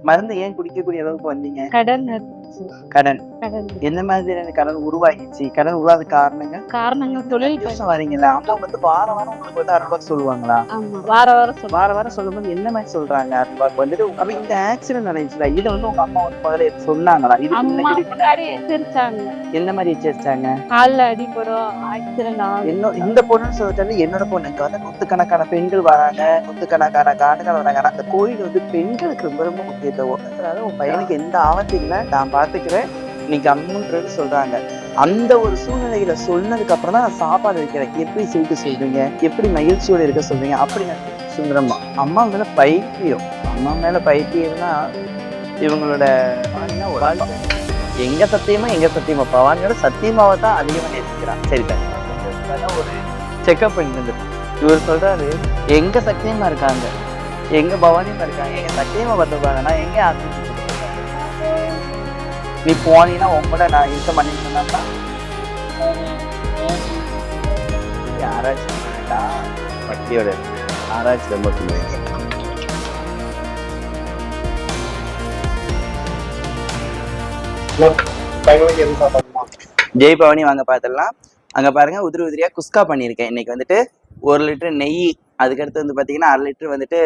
மருந்து ஏன் குடிக்கக்கூடிய அளவுக்கு வந்தீங்க? கடன் இருந்துச்சு. கடன். கடன் எந்த மாதிரியான கடன் உருவாகிச்சு? கடன் உருவாத காரணங்கள்? காரணங்கள் தொழில் வருஷம் வரீங்கல்ல, அம்மா வந்து வாரம் வாரம் உங்களுக்கு வந்து ரூ. 60 சொல்லுவாங்களா? ஆமா. வார வாரம் வாரம் வாரம் சொல்லும்போது என்ன மாதிரி சொல்றாங்க? ரூ. 60 வந்துட்டு அப்ப இந்த ஆக்சிடென்ட் நடந்துச்சுல, இத வந்து உங்க அம்மா வந்து முதல்ல சொன்னாங்களா? இதுக்கு அம்மா முன்னாடி முன்னாடி எச்சரிச்சாங்க. எந்த மாதிரி எச்சரிச்சாங்க? கால்ல அடிபடும், ஆக்சிடென்ட் ஆகும். இந்த பொண்ணுன்னு சொல்லிட்டாலே என்னோட பொண்ணு. இங்க வந்து நூத்துக்கணக்கான பெண்கள் வராங்க, நூத்துக்கணக்கான ஆண்கள் வராங்க. ஆனா அந்த கோயில் வந்து பெண்களுக்கு ரொம்ப ரொம்ப முக்கியத்துவம். அதனால உன் பையனுக்கு எந்த ஆபத்தும் இல்ல, நான் பாத்துக்கிறேன், நீ கம்முன்றது சொல்றாங்க. அந்த ஒரு சூழ்நிலையில சொன்னதுக்கு அப்புறம் தான் நான் சாப்பாடு வைக்கிறேன். எப்படி சிரிக்க சொல்றீங்க? எப்படி மகிழ்ச்சியோட இருக்க சொல்றீங்க? அப்படி சுந்தரம்மா அம்மா மேல பைத்தியம். அம்மா மேல பைத்தியம்னா இவங்களோட ஒரு ஆள் எங்க சத்தியமா பவானியோட சத்தியமாவை தான் அதிகமா நேசிக்கிறான். சரி தான் ஒரு செக்அப் பண்ணிட்டு இவர் சொல்றாரு, எங்க சத்தியமா இருக்காங்க, எங்க பவானியமா இருக்காங்க, எங்க சத்தியமா பார்த்துப்பாங்க, நான் எங்க ஆசிரியர் நீ போனீங்கன்னா உங்களோட நான் இருக்க பண்ணிருந்தேன்னா ஆராய்ச்சி பண்ணிட்டா பக்தியோட ஆராய்ச்சி ரொம்ப சொல்லுவீங்க. ஜெய் பவனி வாங்க பார்த்துடலாம். அங்க பாருங்க, உதிரி உதிரியா குஸ்கா பண்ணியிருக்கேன். இன்னைக்கு வந்துட்டு 1 லிட்டர் நெய், அதுக்கடுத்து வந்து பாத்தீங்கன்னா 1/2 லிட்டர் வந்துட்டு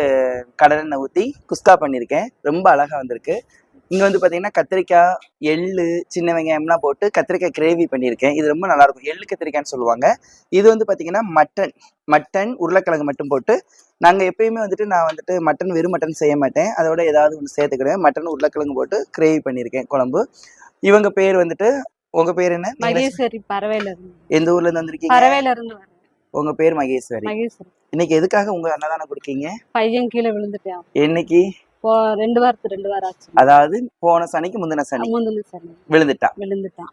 கடலெண்ணெய் ஊத்தி குஸ்கா பண்ணியிருக்கேன். ரொம்ப அழகா வந்திருக்கு. இங்க வந்து பாத்தீங்கன்னா கத்திரிக்காய், எள்ளு, சின்ன வெங்காயம்லாம் போட்டு கத்திரிக்காய் கிரேவி பண்ணியிருக்கேன். இது ரொம்ப நல்லா இருக்கும். எள்ளு கத்திரிக்காய்ன்னு சொல்லுவாங்க. இது வந்து பாத்தீங்கன்னா மட்டன் உருளைக்கிழங்கு மட்டும் போட்டு, நாங்க எப்பயுமே வந்துட்டு நான் வந்துட்டு வெறும் மட்டன் செய்ய மாட்டேன், அதோட ஏதாவது ஒன்று சேர்த்துக்கிறேன். மட்டன் உருளைக்கிழங்கு போட்டு கிரேவி பண்ணியிருக்கேன் குழம்பு. இவங்க பேர் வந்துட்டு, உங்க பேர் என்ன? மகேஸ்வரி. பறவையில இருந்து. எந்த ஊர்ல இருந்து வந்திருக்கீங்க? பறவையில இருந்து வரேன். உங்க பேர் மகேஸ்வரி. மகேஸ்வரி. இன்னைக்கு எதுக்காக உங்க அன்னதானம் கொடுக்கீங்க? பையன் கீழே விழுந்துட்டான். என்னைக்கு? 2 வாரம் ஆச்சு. அதாவது போன சனிக்கு முந்தின சனி விழுந்துட்டான்.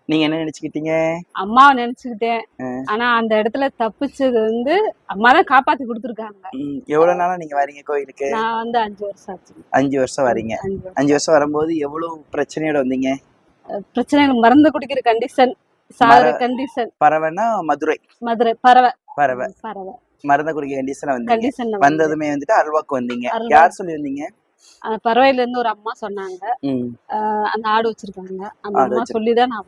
நீங்க என்ன நினைச்சுக்கிட்டீங்க? அம்மாவை நினைச்சுக்கிட்டேன். ஆனா அந்த இடத்துல தப்பிச்சது வந்து அம்மா தான் காப்பாத்தி கொடுத்துருக்காங்க. எவ்வளவு நாளா நீங்க வரீங்க கோயிலுக்கு? நான் வந்து 5 வருஷம் ஆச்சு. 5 வருஷம் வரீங்க. 5 வருஷம் வரும்போது எவ்வளவு பிரச்சனையோட வந்தீங்க? பிரச்சனைகள் மருந்து குடிக்கிற கண்டிஷன், சாகுற கண்டிஷன். பறவைன்னா மதுரை பறவை மருந்து குடிக்கிற கண்டிஷன்ல வந்ததுமே வந்துட்டு அல்வாக்கு வந்தீங்க. யார் சொல்லி வந்தீங்க? பறவையில இருந்து ஒரு அம்மா சொன்னாங்க. அந்த ஆடு வச்சிருக்காங்க, அந்த அம்மா சொல்லிதான் நான்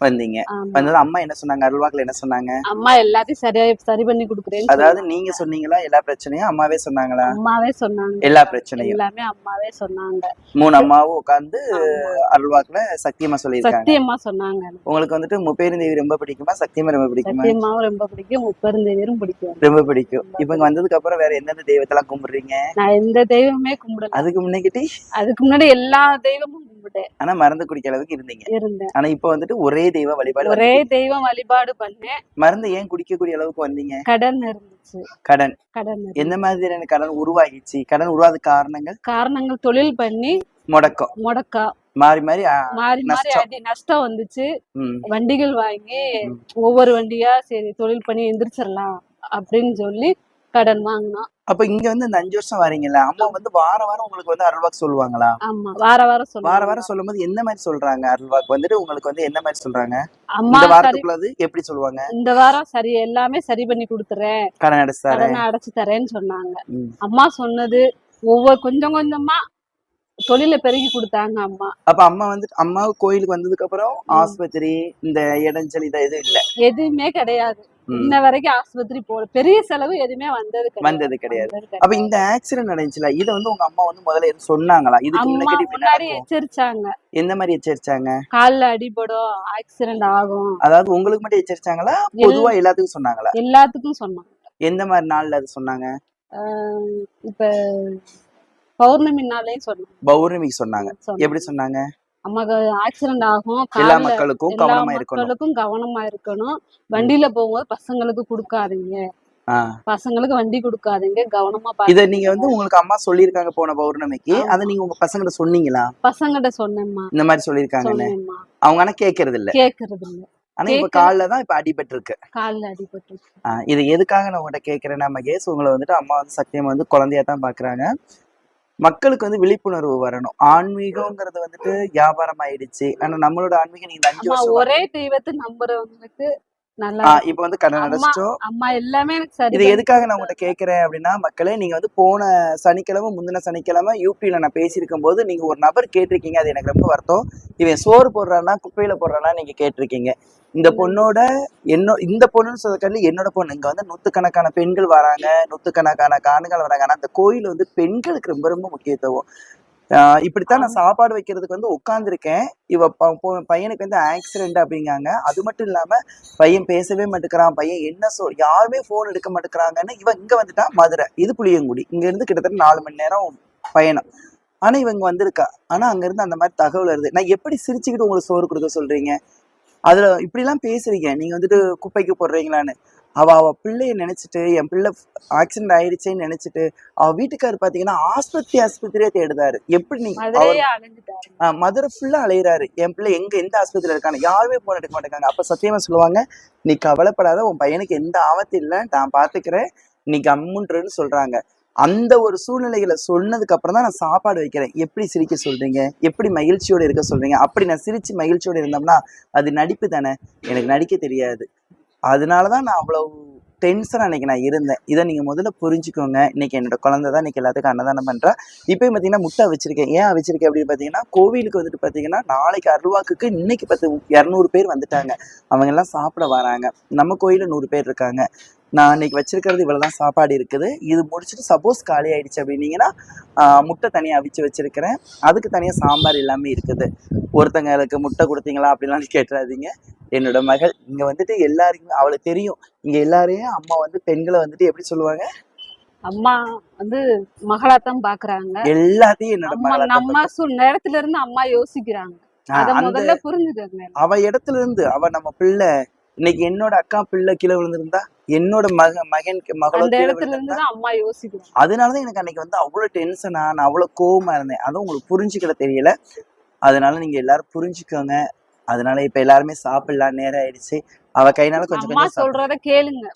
வந்தீங்க. வந்தது அம்மா என்ன சொன்னாங்க? அருள்வாக்குல என்ன சொன்னாங்க? அம்மா எல்லாத்தையும் சரி பண்ணி கொடுக்குறேன். அதாவது நீங்க சொன்னீங்களா எல்லா பிரச்சனையும்? அம்மாவே சொன்னாங்களா? அம்மாவே சொன்னாங்க. எல்லா பிரச்சனையும் எல்லாமே அம்மாவே சொன்னாங்க. 3 அம்மாவும் உட்கார்ந்து அருள்வாக்குல சத்தியமா சொல்லியிருக்காங்க. சத்தியமா சொன்னாங்க. உங்களுக்கு வந்துட்டு முப்பெருந்தேவி ரொம்ப பிடிக்குமா? சத்தியமா ரொம்ப பிடிக்குமா? சத்தியமாவும் ரொம்ப பிடிக்கும், முப்பெருந்தேவியும் பிடிக்கும். ரொம்ப பிடிக்கும். இப்ப வந்ததுக்கு அப்புறம் வேற எந்தெந்த தெய்வத்தெல்லாம் கும்பிடுறீங்க? நான் எந்த தெய்வமே கும்பிடல. அதுக்கு முன்னாடி எல்லா தெய்வமும் கும்பிட்டேன். ஆனா மருந்து குடிக்க அளவுக்கு இருந்தீங்க. ஆனா இப்ப வந்துட்டு ஒரே தெய்வ வழிபாடு பண்ணேன். மருந்து ஏன் குடிக்கக்கூடிய அளவுக்கு வந்தீங்க? கடன் இருந்துச்சு. கடன். எந்த மாதிரியான கடன் உருவாகிச்சு? கடன் உருவாத காரணங்கள் தொழில் பண்ணி முடக்கா மாறி நஷ்டம் வந்துச்சு. வண்டிகள் வாங்கி ஒவ்வொரு வண்டியா சரி தொழில் பண்ணி எந்திரிச்சிடலாம் அப்படின்னு சொல்லி கடன் வாங்கினோம். அப்ப இங்க வந்து இந்த 5 வருஷம் வரீங்கல்ல, அம்மா வந்து வாரம் வாரம் உங்களுக்கு வந்து அருள்வாக்கு சொல்லுவாங்களா? ஆமா, வாரம் வாரம் சொல்லும்போது எந்த மாதிரி சொல்றாங்க? அருள்வாக்கு வந்துட்டு உங்களுக்கு வந்து என்ன மாதிரி சொல்றாங்க? இந்த வாரத்துக்குள்ளது எப்படி சொல்லுவாங்க? இந்த வாரம் சரி எல்லாமே சரி பண்ணி கொடுத்துறேன், கடனை அடைச்சு தரேன்னு சொன்னாங்க. அம்மா சொன்னது ஒவ்வொரு கொஞ்சம் கொஞ்சமா தொழில பெருகி கொடுத்தாங்க அம்மா. அப்ப அம்மா வந்துட்டு அம்மா கோயிலுக்கு வந்ததுக்கு அப்புறம் ஆஸ்பத்திரி இந்த இடைஞ்சல் இது எதுவுமே கிடையாது. இன்ன வரைக்கும் ஆஸ்பத்திரி போல பெரிய செலவு எதுவுமே வந்தது கிடையாது. அப்ப இந்த ஆக்சிடென்ட் நடந்துச்சுல, இத வந்து உங்க அம்மா வந்து முதல்ல எதுவும் சொன்னாங்களா? இதுக்கு முன்னாடி எச்சரிச்சாங்க. எந்த மாதிரி எச்சரிச்சாங்க? கால்ல அடிபடும், ஆக்சிடென்ட் ஆகும். அதாவது உங்களுக்கு மட்டும் எச்சரிச்சாங்களா? பொதுவா எல்லாத்துக்கும் சொன்னாங்களா? எல்லாத்துக்கும் சொன்னாங்க. எந்த மாதிரி நாள்ல அது சொன்னாங்க? இப்ப பௌர்ணமி நாளையும் சொன்னாங்க. பௌர்ணமிக்கு சொன்னாங்க. எப்படி சொன்னாங்க? அம்மாக்கு ஆக்சிடென்ட் ஆகும், எல்லா மக்களுக்கும் கவனமா இருக்கணும். வண்டியில போகும்போது பசங்களுக்கு கொடுக்காதீங்க, பசங்களுக்கு வண்டி கொடுக்காதீங்க, கவனமா பாருங்க. இத நீங்க வந்து உங்களுக்கு அம்மா சொல்லிருக்காங்க போன பௌர்ணமிக்கு. அத நீங்க உங்க பசங்கிட்ட சொன்னீங்களா? பசங்கிட்ட சொன்னேம்மா. இந்த மாதிரி சொல்லிருக்காங்கன்னு. அவங்க ஆனா கேக்குறது இல்ல. ஆனா இப்ப கால்ல தான் இப்ப அடிபட்டு இருக்கு. இது எதுக்காக நான் உங்ககிட்ட கேக்குறேன்னா மகேஷ், உங்களை வந்துட்டு அம்மா வந்து சத்தியமா வந்து குழந்தையா தான் பாக்குறாங்க. மக்களுக்கு வந்து விழிப்புணர்வு வரணும். ஆன்மீகம்ங்கிறது வந்துட்டு வியாபாரம் ஆயிடுச்சு. ஆனா நம்மளோட ஆன்மீகம் நீங்க 5 வருஷம் ஒரே தெய்வத்தை நம்புறவங்களுக்கு நல்லா இப்ப வந்து கடன் அடைச்சிட்டோம். அம்மா எல்லாமே எனக்கு சரி. இது எதுக்காக நான் உங்ககிட்ட கேக்குறேன் அப்படின்னா, மக்களே, நீங்க வந்து போன சனிக்கிழமை முந்தின சனிக்கிழமை யூபியில நான் பேசியிருக்கும் போது நீங்க ஒரு நபர் கேட்டிருக்கீங்க. அது எனக்கு ரொம்ப வருத்தம். இவன் சோறு போடுறானா குப்பையில போடுறானா நீங்க கேட்டிருக்கீங்க. இந்த பொண்ணோட இந்த பொண்ணுன்னு சொல்றதுக்காண்டி என்னோட பொண்ணு இங்க வந்து நூத்துக்கணக்கான பெண்கள் வராங்க, நூத்துக்கணக்கான ஆண்கள் வராங்க. ஆனா அந்த கோயில் வந்து பெண்களுக்கு ரொம்ப ரொம்ப முக்கியத்துவம். இப்படித்தான் நான் சாப்பாடு வைக்கிறதுக்கு வந்து உட்கார்ந்துருக்கேன். இவ பையனுக்கு வந்து ஆக்சிடென்ட் அப்படிங்காங்க. அது மட்டும் இல்லாம பையன் பேசவே மாட்டேங்கிறான். பையன் என்ன யாருமே போன் எடுக்க மாட்டேங்கிறாங்கன்னு இவன் இங்க வந்துட்டா. மதுரை, இது புளியங்குடி, இங்க இருந்து கிட்டத்தட்ட 4 மணி நேரம் பயணம். ஆனா இவங்க வந்திருக்கா. ஆனா அங்க இருந்து அந்த மாதிரி தகவல் வருது. நான் எப்படி சிரிச்சுக்கிட்டு உங்களுக்கு சோறு கொடுக்க சொல்றீங்க? அதுல இப்படி எல்லாம் பேசுறீங்க. நீங்க வந்துட்டு குப்பைக்கு போடுறீங்களான்னு. அவ பிள்ளைய நினைச்சிட்டு, என் பிள்ளை ஆக்சிடென்ட் ஆயிடுச்சேன்னு நினைச்சிட்டு அவ வீட்டுக்காரர் பாத்தீங்கன்னா ஆஸ்பத்திரியே தேடுதாரு. எப்படி நீங்க மதுரை ஃபுல்லா அலையிறாரு. என் பிள்ளை எந்த ஆஸ்பத்திரியில இருக்கான்னு யாருமே போன் எடுக்க மாட்டேங்காங்க. அப்ப சத்தியமா சொல்லுவாங்க, நீ கவலைப்படாத, உன் பையனுக்கு எந்த ஆபத்து இல்லை, நான் பாத்துக்கிறேன், நீ கம்முன்றன்னு சொல்றாங்க. அந்த ஒரு சூழ்நிலைகளை சொன்னதுக்கு அப்புறம் தான் நான் சாப்பாடு வைக்கிறேன். எப்படி சிரிக்க சொல்றீங்க, எப்படி மகிழ்ச்சியோட இருக்க சொல்றீங்க? அப்படி நான் சிரிச்சு மகிழ்ச்சியோட இருந்தோம்னா அது நடிப்பு தானே. எனக்கு நடிக்க தெரியாது. அதனாலதான் நான் அவ்வளவு டென்ஷன் அன்னைக்கு நான் இருந்தேன். இதை நீங்க முதல்ல புரிஞ்சுக்கோங்க. இன்னைக்கு என்னோட குழந்தை தான் இன்னைக்கு எல்லாத்துக்கும் அன்னதானம் பண்றா. இப்பயும் பாத்தீங்கன்னா முட்டை வச்சிருக்கேன். ஏன் வச்சிருக்கேன் அப்படின்னு பாத்தீங்கன்னா, கோவிலுக்கு வந்துட்டு பாத்தீங்கன்னா நாளைக்கு அருள்வாக்குக்கு இன்னைக்கு 200 பேர் வந்துட்டாங்க. அவங்க எல்லாம் சாப்பிட வராங்க. நம்ம கோயில 100 பேர் இருக்காங்க. நான் இன்னைக்கு வச்சிருக்கிறது இவ்வளவுதான் சாப்பாடு இருக்குது. இது முடிச்சுட்டு சப்போஸ் காலி ஆயிடுச்சு அப்படின்னீங்கன்னா முட்டை தனியா அவிச்சு வச்சிருக்கிறேன். அதுக்கு தனியா சாம்பார் எல்லாமே இருக்குது. ஒருத்தங்களுக்கு முட்டை கொடுத்தீங்களா அப்படிலாம் கேட்டுறாதீங்க. என்னோட மகள் இங்க வந்துட்டு எல்லாருக்குமே அவளுக்கு தெரியும். இங்க எல்லாரையும் அம்மா வந்து பெண்களை வந்துட்டு எப்படி சொல்லுவாங்க, அம்மா வந்து மகளாத்தான் பாக்குறாங்க. எல்லாத்தையும் என்னோட நம்ம நேரத்துல இருந்து அம்மா யோசிக்கிறாங்க. அத முதல்ல புரிஞ்சுக்கங்க. அவ இடத்துல இருந்து அவ நம்ம பிள்ளை. இன்னைக்கு என்னோட அக்கா பிள்ளை கீழே விழுந்திருந்தா, என்னோட மகளோ கீழே விழுந்திருந்தா, அம்மா யோசிக்கிறேன். அதனாலதான் எனக்கு அன்னைக்கு வந்து அவ்வளவு டென்ஷனா, நான் அவ்வளவு கோவமா இருந்தேன். அதுவும் உங்களுக்கு புரிஞ்சுக்கிட தெரியல. அதனால நீங்க எல்லாரும் புரிஞ்சுக்கோங்க. அதனால இப்ப எல்லாருமே சாப்பிடலாம், நேரம் ஆயிடுச்சு. அவ கைனால கொஞ்சம் சொல்றத கேளுங்க.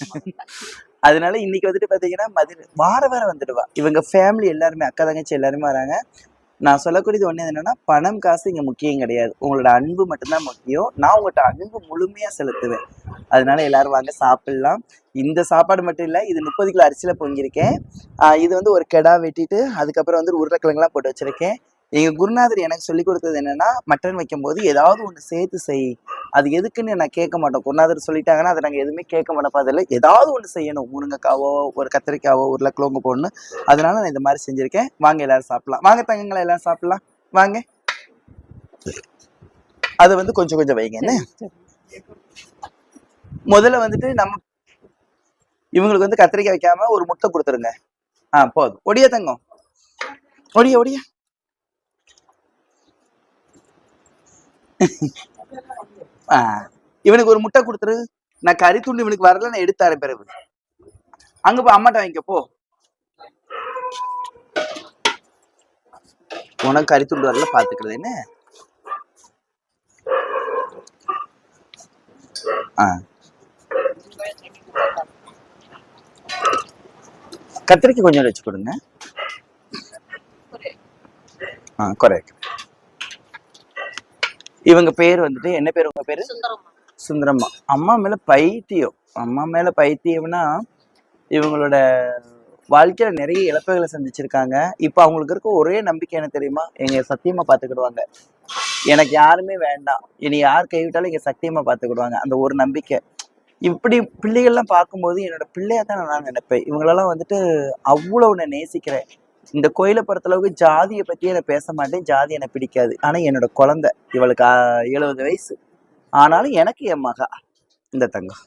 அதனால இன்னைக்கு வந்துட்டு பாத்தீங்கன்னா வாரம் வந்துடுவா. இவங்க ஃபேமிலி எல்லாருமே, அக்கா தங்கச்சி எல்லாருமே வராங்க. நான் சொல்லக்கூடியது ஒண்ணு என்னன்னா, பணம் காசு இங்க முக்கியம் கிடையாது. உங்களோட அன்பு மட்டும்தான் முக்கியம். நான் உங்கள்கிட்ட அன்பு முழுமையா செலுத்துவேன். அதனால எல்லாரும் வாங்க சாப்பிடலாம். இந்த சாப்பாடு மட்டும் இல்ல, இது 30 கிலோ அரிசியில பொங்கியிருக்கேன். இது வந்து ஒரு கெடா வெட்டிட்டு அதுக்கப்புறம் வந்து உருளைக்கிழங்குலாம் போட்டு வச்சிருக்கேன். எங்க குருநாதர் எனக்கு சொல்லி கொடுத்தது என்னன்னா, மட்டன் வைக்கும் போது ஏதாவது ஒண்ணு சேர்த்து செய். அது எதுக்குன்னு நான் கேட்க மாட்டோம். குருநாதர் சொல்லிட்டாங்கன்னா அதை நாங்க எதுவுமே கேட்க மாட்டோம். அதில் ஏதாவது ஒண்ணு செய்யணும். முருங்கைக்காவோ ஒரு கத்திரிக்காவோ உருளைக்கிழங்கு போடணும். அதனால நான் இந்த மாதிரி செஞ்சிருக்கேன். வாங்க எல்லாரும் சாப்பிடலாம். வாங்க தங்கங்களை எல்லாரும் சாப்பிடலாம். வாங்க. அதை வந்து கொஞ்சம் கொஞ்சம் வைங்க. என்ன முதல்ல வந்துட்டு நம்ம இவங்களுக்கு வந்து கத்திரிக்காய் வைக்காம ஒரு முட்டை கொடுத்துருங்க. போதும். ஒடியா தங்கம், ஒடியா. இவனுக்கு ஒரு முட்டை கொடுத்துரு. நான் கறி துண்டு இவனுக்கு வரல, நான் எடுத்தாரேன். பிறகு அங்க போ, அம்மாட்ட வாங்கிக்க போ. உனக்கு கறி துண்டு வரல, பாத்துக்கிறது என்ன. கத்திரிக்காய் கொஞ்சம் வச்சு கொடுங்க. கரெக்ட். இவங்க பேர் வந்துட்டு என்ன பேர்? உங்க பேரு? சுந்தரம்மா. அம்மா மேல பைத்தியம். அம்மா மேல பைத்தியம்னா, இவங்களோட வாழ்க்கையில நிறைய இழப்புகளை சந்திச்சிருக்காங்க. இப்ப அவங்களுக்கு இருக்க ஒரே நம்பிக்கை என்ன தெரியுமா? எங்க சத்தியமா பாத்துக்கிடுவாங்க. எனக்கு யாருமே வேண்டாம், இனி யார் கைவிட்டாலும் எங்க சத்தியமா பாத்துக்கிடுவாங்க. அந்த ஒரு நம்பிக்கை. இப்படி பிள்ளைகள்லாம் பார்க்கும்போது என்னோட பிள்ளையா தான் நான் நினைப்பேன். இவங்களெல்லாம் வந்துட்டு அவ்வளவு நான் நேசிக்கிறேன். இந்த கோயிலை பொறுத்தளவுக்கு ஜாதியை பத்தி நான் பேச மாட்டேன். ஜாதி எனக்கு பிடிக்காது. ஆனா என்னோட குழந்தை, இவளுக்கு 70 வயசு ஆனாலும் எனக்கு என் மகா இந்த தங்கம்.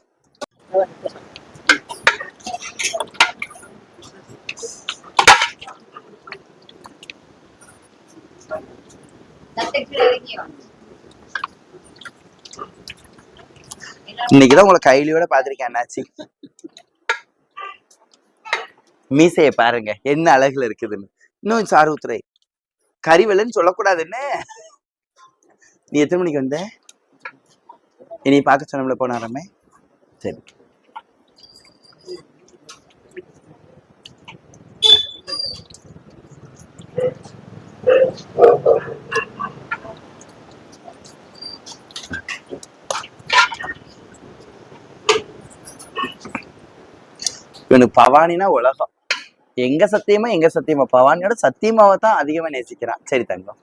இன்னைக்குதான் உங்களை கையிலோட பாத்திருக்கேன். அண்ணாச்சி மீசைய பாருங்க என்ன அழகுல இருக்குதுன்னு. இன்னும் சாரு ஊத்துறை கறிவெல்லன்னு சொல்லக்கூடாதுன்னு. நீ எத்தனை மணிக்கு வந்த? இனி பார்க்க சொன்னோம்ல போனாரமே. சரி. இவனுக்கு பவானினா உலகம். எங்க சத்தியமா பவானியோட சத்தியமாவை தான் அதிகமா நேசிக்கிறான். சரி தங்கம்,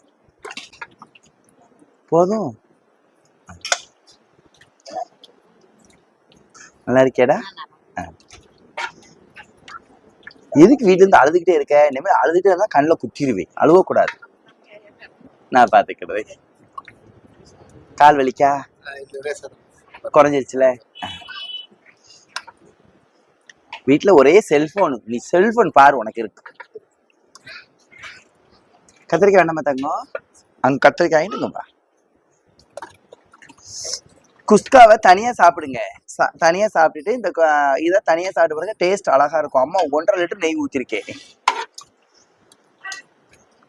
போதும். நல்லா இருக்கேடா. எதுக்கு வீட்டுல இருந்து அழுதுகிட்டே இருக்க? இனிமேல் அழுதுகிட்டே இருந்தா கண்ணில் குத்திடுவேன். அழுவக்கூடாது. நான் பாத்துக்கிறதே. கால் வலிக்கா குறைஞ்சிருச்சுல. வீட்டுல ஒரே செல்போனு. நீ செல்போன் பாரு, உனக்கு இருக்கு. கத்திரிக்காய் வேண்டாமா தங்கம்? அங்க கத்திரிக்காய் வாங்கிட்டுங்கப்பா. குஸ்காவை தனியா சாப்பிடுங்க. தனியா சாப்பிட்டுட்டு இந்த இதை தனியா சாப்பிட்டு பாருங்க, டேஸ்ட் அழகா இருக்கும். அம்மா 1.5 லிட்டர் நெய் ஊத்திருக்கேன்.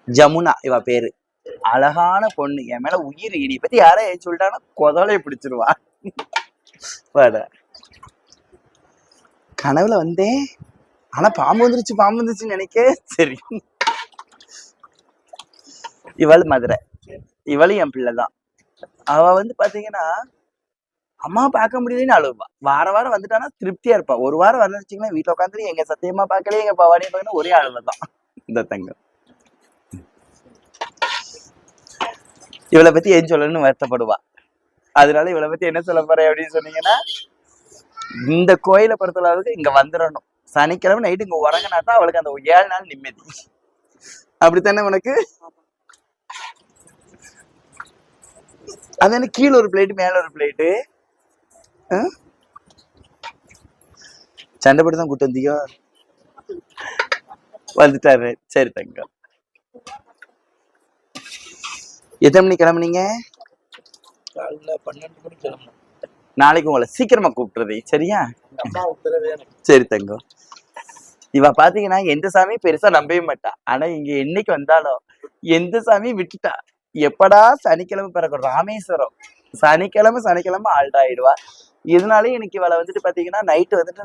ஜமுனா இவ பேரு. அழகான பொண்ணு, என் மேல உயிர். இனி பத்தி யாரா சொல்லிட்டானா கொதலையை பிடிச்சிருவா. கனவுல வந்தேன், ஆனா பாம்பு வந்துருச்சுன்னு நினைக்க. சரி, இவள் மதுரை. இவளும் என் பிள்ளைதான். அவ வந்து பாத்தீங்கன்னா அம்மா பார்க்க முடியலன்னு அழுவா. வாரம் வந்துட்டானா திருப்தியா இருப்பா. ஒரு வாரம் வரல வச்சுக்கலாம், வீட்டுல உட்காந்துட்டு எங்க சத்தியமா பார்க்கல, எங்க பவானியை பார்க்கணும், ஒரே அழுவதான் இந்த தங்கம். இவளை பத்தி ஏன் சொல்லணும்னு வருத்தப்படுவா. அதனால இவளை பத்தி என்ன சொல்ல போறேன் அப்படின்னு சொன்னீங்கன்னா, இந்த கோயிலை பொறுத்தளவுக்கு இங்க வந்துடணும். சனிக்கிழமை நைட்டு இங்க உறங்கினாதான் அவளுக்கு அந்த 7 நாள் நிம்மதி. அப்படித்தானே உனக்கு? அது என்ன, கீழே ஒரு பிளேட்டு மேல ஒரு பிளேட்டு? சண்டை போட்டு தான் கூட்டு வந்தியோ? வந்துட்டாரு. சரி தங்கம், எத்தனை மணிக்கு கிளம்புனீங்க? 12 மணிக்கு கிளம்பணும். நாளைக்கு உங்களை சீக்கிரமா கூப்பிட்டுறது, சரியா? சரி தங்கம். இவ பாத்தீங்கன்னா எந்த சாமியும் பெருசா நம்பவே மாட்டா. ஆனா இங்க என்னைக்கு வந்தாலும் எந்த சாமியும் விட்டுட்டா. எப்படா சனிக்கிழமை பிறகு ராமேஸ்வரம், சனிக்கிழமை ஆல்ட் ஆயிடுவா. இதனாலே எனக்கு இவளை வந்துட்டு பாத்தீங்கன்னா நைட்டு வந்துட்டு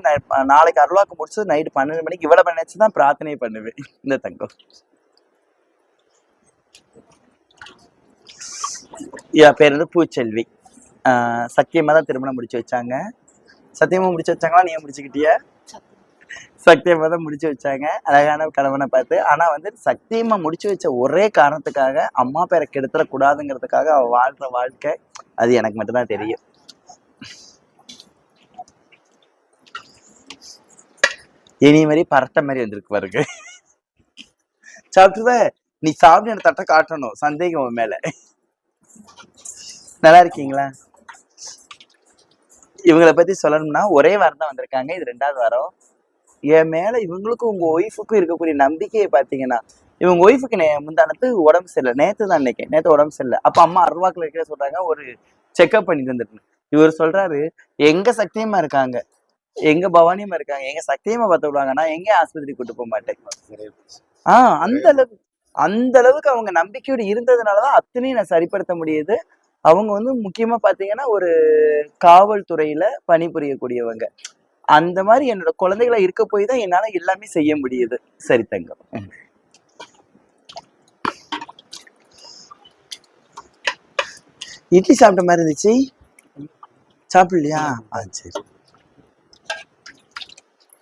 நாளைக்கு அருள்வாக்கு முடிச்சு நைட்டு 12 மணிக்கு இவளை நினைச்சுதான் பிரார்த்தனை பண்ணுவேன். இந்த தங்கம் என் பேர் வந்து பூச்செல்வி. சத்தியமா தான் திருமணம் முடிச்சு வச்சாங்க. சத்தியமா முடிச்சு வச்சாங்களா, நீ முடிச்சுக்கிட்டிய? சத்தியமா தான் முடிச்சு வச்சாங்க, அழகான கணவனை பார்த்து. ஆனா வந்து சத்தியமா முடிச்சு வச்ச ஒரே காரணத்துக்காக, அம்மா பேரை கெடுத்துட கூடாதுங்கிறதுக்காக அவ வாழ்ற வாழ்க்கை அது எனக்கு மட்டும்தான் தெரியும். இனி மாதிரி பரட்ட மாதிரி வந்திருக்கு பாருங்க. சாப்பிட்டுவ நீ சாப்பிட்டு எனக்கு தட்டை காட்டணும். சந்தேகம் உன் மேல. நல்லா இருக்கீங்களா? இவங்களை பத்தி சொல்லணும்னா ஒரே வாரம் தான் வந்திருக்காங்க, இது 2வது வாரம். என் மேல இவங்களுக்கும் உங்க ஒய்ஃபுக்கும் இருக்கக்கூடிய நம்பிக்கையை பாத்தீங்கன்னா, இவங்க ஒய்ஃபுக்கு முந்தானத்து உடம்பு சரியில்லை. நேத்து உடம்பு சரியில்லை. அப்ப அம்மா அருள்வாக்குல இருக்கிற சொல்றாங்க, ஒரு செக்அப் பண்ணி தந்துட்டு. இவர் சொல்றாரு, எங்க சக்தியமா இருக்காங்க, எங்க பவானியமா இருக்காங்க, எங்க சக்தியமா பார்த்து விடுவாங்க, நான் எங்க ஆஸ்பத்திரி கூட்டு போக மாட்டேன். அந்த அளவுக்கு அவங்க நம்பிக்கையோடு இருந்ததுனாலதான் அத்தனையும் நான் சரிப்படுத்த முடியுது. அவங்க வந்து முக்கியமா பாத்தீங்கன்னா ஒரு காவல்துறையில பணிபுரியக்கூடியவங்க. அந்த மாதிரி என்னோட குழந்தைகளா இருக்க போய் தான் என்னால எல்லாமே செய்ய முடியுது. சரி தங்கம், இட்லி சாப்பிட்ட மாதிரி இருந்துச்சு, சாப்பிடலையா? சரி,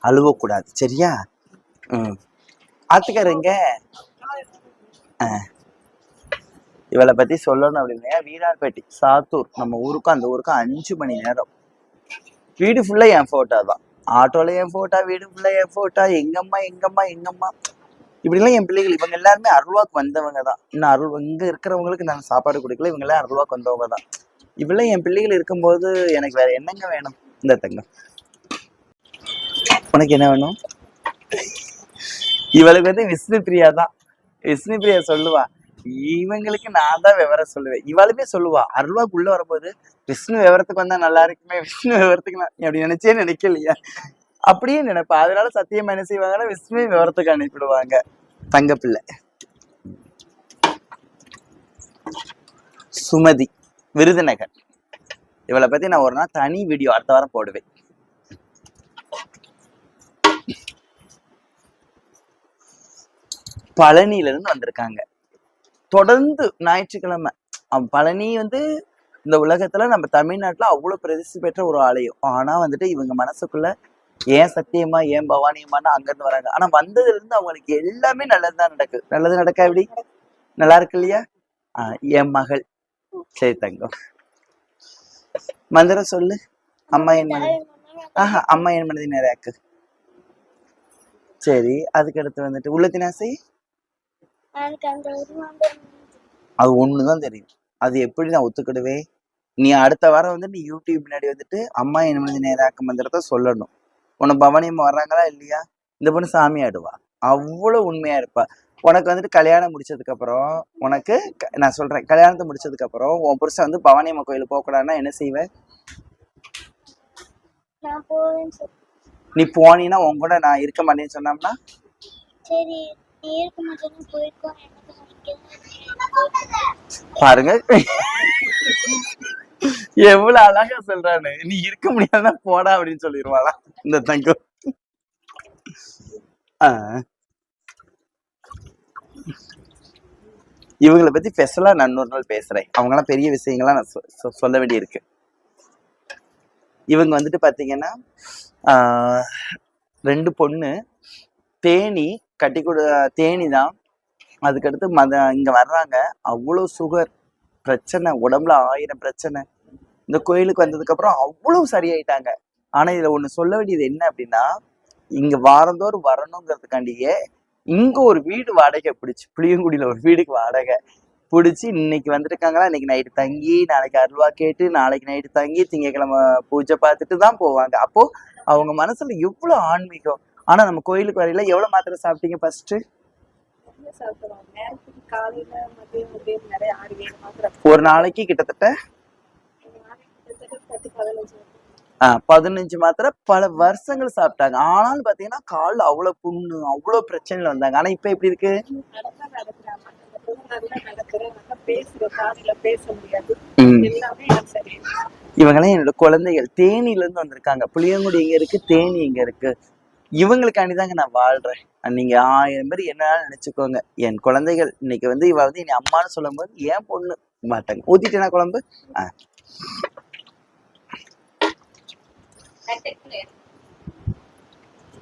அழுவக்கூடாது, சரியா? ஆத்துக்காரங்க இவளை பத்தி சொல்லணும் அப்படின்னா, வீரார்பேட்டை சாத்தூர் நம்ம ஊருக்கும் அந்த ஊருக்கும் 5 மணி நேரம். வீடு ஃபுல்லா என் போட்டோ தான், ஆட்டோல என் போட்டோ, வீடு ஃபுல்லா என் போட்டோ. எங்கம்மா இப்படிலாம் என் பிள்ளைகள். இவங்க எல்லாருமே அருள்வாக்கு வந்தவங்க தான். இன்னும் இங்க இருக்கிறவங்களுக்கு நான் சாப்பாடு கொடுக்கல, இவங்க எல்லாம் அருள்வாக்கு வந்தவங்க தான். இப்படிலாம் என் பிள்ளைகள் இருக்கும்போது எனக்கு வேற என்னங்க வேணும்? இந்த தங்கம், உனக்கு என்ன வேணும்? இவளுக்கு வந்து விஷ்ணு பிரியா தான். விஷ்ணு பிரியா சொல்லுவா, இவங்களுக்கு நான் தான் விவரம் சொல்லுவேன். இவளுமே சொல்லுவா, அருள்வாக்கு உள்ள வரும்போது விஷ்ணு விவரத்துக்கு வந்தா நல்லா இருக்குமே, விஷ்ணு விவரத்துக்கு அப்படி நினைக்கலையா? அப்படியே நினைப்பா. அதனால சத்தியமா என்ன செய்வாங்கன்னா, விஷ்ணு விவரத்துக்கு அனுப்பிடுவாங்க. தங்கப்பிள்ளை சுமதி, விருதுநகர். இவளை பத்தி நான் ஒரு நாள் தனி வீடியோ அடுத்த வாரம் போடுவேன். பழனியில இருந்து வந்திருக்காங்க. தொடர்ந்து ஞாயிற்றுக்கிழமை. பழனி வந்து இந்த உலகத்துல நம்ம தமிழ்நாட்டுல அவ்வளவு பிரசித்தி பெற்ற ஒரு ஆலயம். ஆனா வந்துட்டு இவங்க மனசுக்குள்ள ஏன் சத்தியமா ஏன் பவானியம்மான்னு அங்க இருந்து வராங்க. ஆனா வந்ததுல இருந்து அவங்களுக்கு எல்லாமே நல்லதுதான் நடக்குது. நல்லது நடக்கா எப்படி நல்லா இருக்கு இல்லையா? என் மகள். சரி தங்கம், மந்திரம் சொல்லு. அம்மா என் மனதி அம்மா என் மனதி நிறையாக்கு. சரி, அதுக்கு அடுத்து வந்துட்டு உள்ளத்தின் ஆசை. அது ஒண்ணுதான் தெரியும். அது எப்படி நான் ஒத்துக்கிடுவேன்? நீ அடுத்த வாரம் வந்து நீ யூடியூப் முன்னாடி வந்துட்டு அம்மா என் மனதி நேராக்க மந்திரத்தை சொல்லணும். உனக்கு பவானி அம்மா வர்றாங்களா இல்லையா? இந்த பொண்ணு சாமி ஆடுவா, அவ்வளவு உண்மையா இருப்பா. உனக்கு வந்துட்டு கல்யாணம் முடிச்சதுக்கு அப்புறம் உனக்கு நான் சொல்றேன், கல்யாணத்தை முடிச்சதுக்கு அப்புறம் உன் புருஷன் வந்து பவானி அம்மா கோயிலுக்கு போக கூடாதுன்னா என்ன செய்வேன்? நீ போனீன்னா உன் கூட நான் இருக்க மாட்டேன்னு சொன்னோம்னா பாருங்க எவ்வளவு அழகா சொல்றானு. நீ இருக்க முடியாதுன்னா போடா அப்படின்னு சொல்லிடுவாளா இந்த தங்கம். இவங்களை பத்தி ஸ்பெஷலா நான் இன்னொரு நாள் பேசுறேன். அவங்கெல்லாம் பெரிய விஷயங்கள்லாம் நான் சொல்ல வேண்டி இருக்கு. இவங்க வந்துட்டு பாத்தீங்கன்னா 2 பொண்ணு, தேனி கட்டி கொடு, தேனி தான். அதுக்கடுத்து இங்க வர்றாங்க. அவ்வளவு சுகர் பிரச்சனை, உடம்புல 1000 பிரச்சனை. இந்த கோயிலுக்கு வந்ததுக்கு அப்புறம் அவ்வளவு சரியாயிட்டாங்க. ஆனா இதுல ஒண்ணு சொல்ல வேண்டியது என்ன அப்படின்னா, இங்க வாரந்தோறும் வரணுங்கிறதுக்காண்டியே இங்க ஒரு வீடு வாடகை பிடிச்சு, புளியங்குடியில ஒரு வீடுக்கு வாடகை பிடிச்சி இன்னைக்கு வந்துருக்காங்களா. இன்னைக்கு நைட்டு தங்கி, நாளைக்கு அருள்வா கேட்டு, நாளைக்கு நைட்டு தங்கி, திங்கக்கிழமை பூஜை பார்த்துட்டு தான் போவாங்க. அப்போ அவங்க மனசுல எவ்வளவு ஆன்மீகம். ஆனா நம்ம கோயிலுக்கு வரையில எவ்வளவு மாத்திரை சாப்பிட்டீங்க ஃபர்ஸ்ட்? ஒரு நாளைக்கு கிட்டத்தட்ட 15 மாத்திரை பல வருஷங்கள் சாப்பிட்டாங்க. ஆனாலும் பாத்தீங்கன்னா கால் அவ்வளவு புண்ணு, அவ்வளவு பிரச்சனைல வந்தாங்க. ஆனா இப்ப எப்படி இருக்கு? இவங்கெல்லாம் என்னோட குழந்தைகள். தேனியில இருந்து வந்திருக்காங்க. புளியங்குடி எங்க இருக்கு, தேனி எங்க இருக்கு. இவங்களுக்காண்டிதாங்க நான் வாழ்றேன். நீங்க 1000 பேர் என்ன நினைச்சுக்கோங்க. என் குழந்தைகள் இன்னைக்கு வந்து இவ வந்து இனி அம்மான்னு சொல்லும் போது ஏன் பொண்ணு மாட்டாங்க. ஊத்திட்டேனா குழம்பு?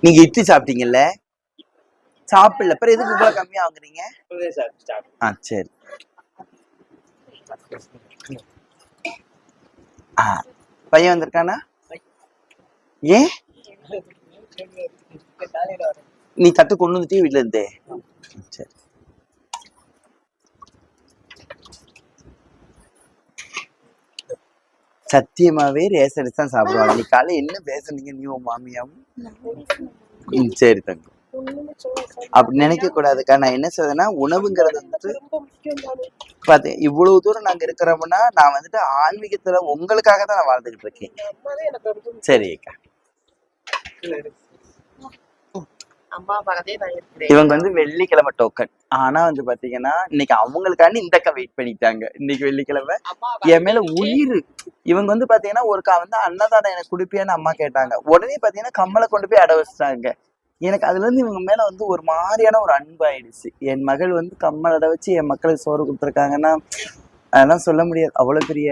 நீங்க இட்லி சாப்பிட்டீங்கல்ல, சாப்பிடல அப்புறம் எதுக்கு இவ்வளவு கம்மியா வாங்குறீங்க? சரி. பையன் வந்திருக்கானா? ஏன் நீ தட்டு கொண்டு வந்துட்டே வீட்டுல இருந்தே? சரி. சத்தியமாவே ரேசன் தான் சாப்பிடுவாங்க. நீ காலை என்ன பேசுனீங்க நீ உன் மாமியாவும்? சரி தங்கம், அப்படி நினைக்க கூடாதுக்கா. நான் என்ன சொல்றேன்னா, உணவுங்கிறது வந்துட்டு பாத்து இவ்வளவு தூரம் நாங்க இருக்கிறோம்னா நான் வந்துட்டு ஆன்மீகத்துல உங்களுக்காக தான் நான் வாழ்ந்துகிட்டு இருக்கேன். சரிக்கா. இவங்க வந்து வெள்ளிக்கிழமை டோக்கன். ஆனா வந்து பாத்தீங்கன்னா இன்னைக்கு அவங்களுக்காண்டி இந்த அக்கா வெயிட் பண்ணிட்டாங்க. இன்னைக்கு வெள்ளிக்கிழமை என் மேல உயிர். இவங்க வந்து பாத்தீங்கன்னா ஒருக்கா வந்து அன்னதானம் எனக்கு குடுப்பியான்னு அம்மா கேட்டாங்க. உடனே பாத்தீங்கன்னா கம்மலை கொண்டு போய் அட வச்சுட்டாங்க. எனக்கு அதுல இருந்து இவங்க மேல வந்து ஒரு மாதிரியான ஒரு அன்பு ஆயிடுச்சு. என் மகள் வந்து கம்மல் அட வச்சு என் மக்களுக்கு சோறு கொடுத்துருக்காங்கன்னா அதெல்லாம் சொல்ல முடியாது. அவ்வளவு பெரிய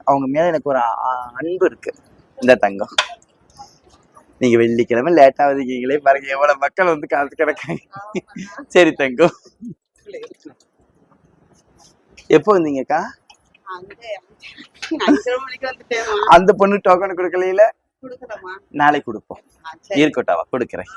அவங்க மேல எனக்கு ஒரு அன்பு இருக்கு. இந்த தங்கம், நீங்க வெள்ளிக்கிழமை லேட்டா வந்தீங்களே பாருங்க, எவ்வளவு மக்கள் வந்து காத்து கிடக்காங்க. சரி தங்கம், எப்போ வந்தீங்கக்கா? அந்த பொண்ணு டோக்கன் கொடுக்கல? நாளைக்கு கொடுப்போம். இருக்கட்டாவா கொடுக்குறேன்.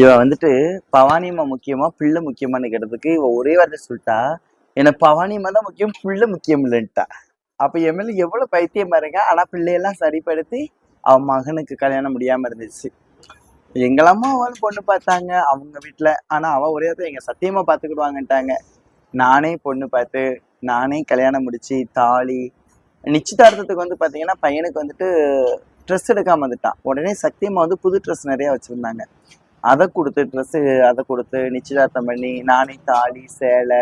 இவ வந்துட்டு பவானியம்மா முக்கியமா பிள்ளை முக்கியமானு கேட்டதுக்கு இவ ஒரே வார்த்தை சொல்லிட்டா, எனக்கு பவானியம்மா தான் முக்கியம், பிள்ளை முக்கியம் இல்லைன்ட்டா. அப்ப என் மேல எவ்வளவு பைத்தியம் பாருங்க. ஆனா பிள்ளையெல்லாம் சரிப்படுத்தி அவன் மகனுக்கு கல்யாணம் முடியாம இருந்துச்சு. எங்களம்மா அவள் பொண்ணு பார்த்தாங்க அவங்க வீட்டுல. ஆனா அவ ஒரே எங்க சத்தியமா பாத்துக்கிடுவாங்கட்டாங்க. நானே பொண்ணு பார்த்து நானே கல்யாணம் முடிச்சு தாலி நிச்சயதார்த்தத்துக்கு வந்து பாத்தீங்கன்னா பையனுக்கு வந்துட்டு ட்ரெஸ் எடுக்காம வந்துட்டான். உடனே சத்தியமா வந்து புது ட்ரெஸ் நிறைய வச்சிருந்தாங்க. அதை கொடுத்து ட்ரெஸ்ஸு அதை கொடுத்து நிச்சயதார்த்தம் பண்ணி நானே தாலி சேலை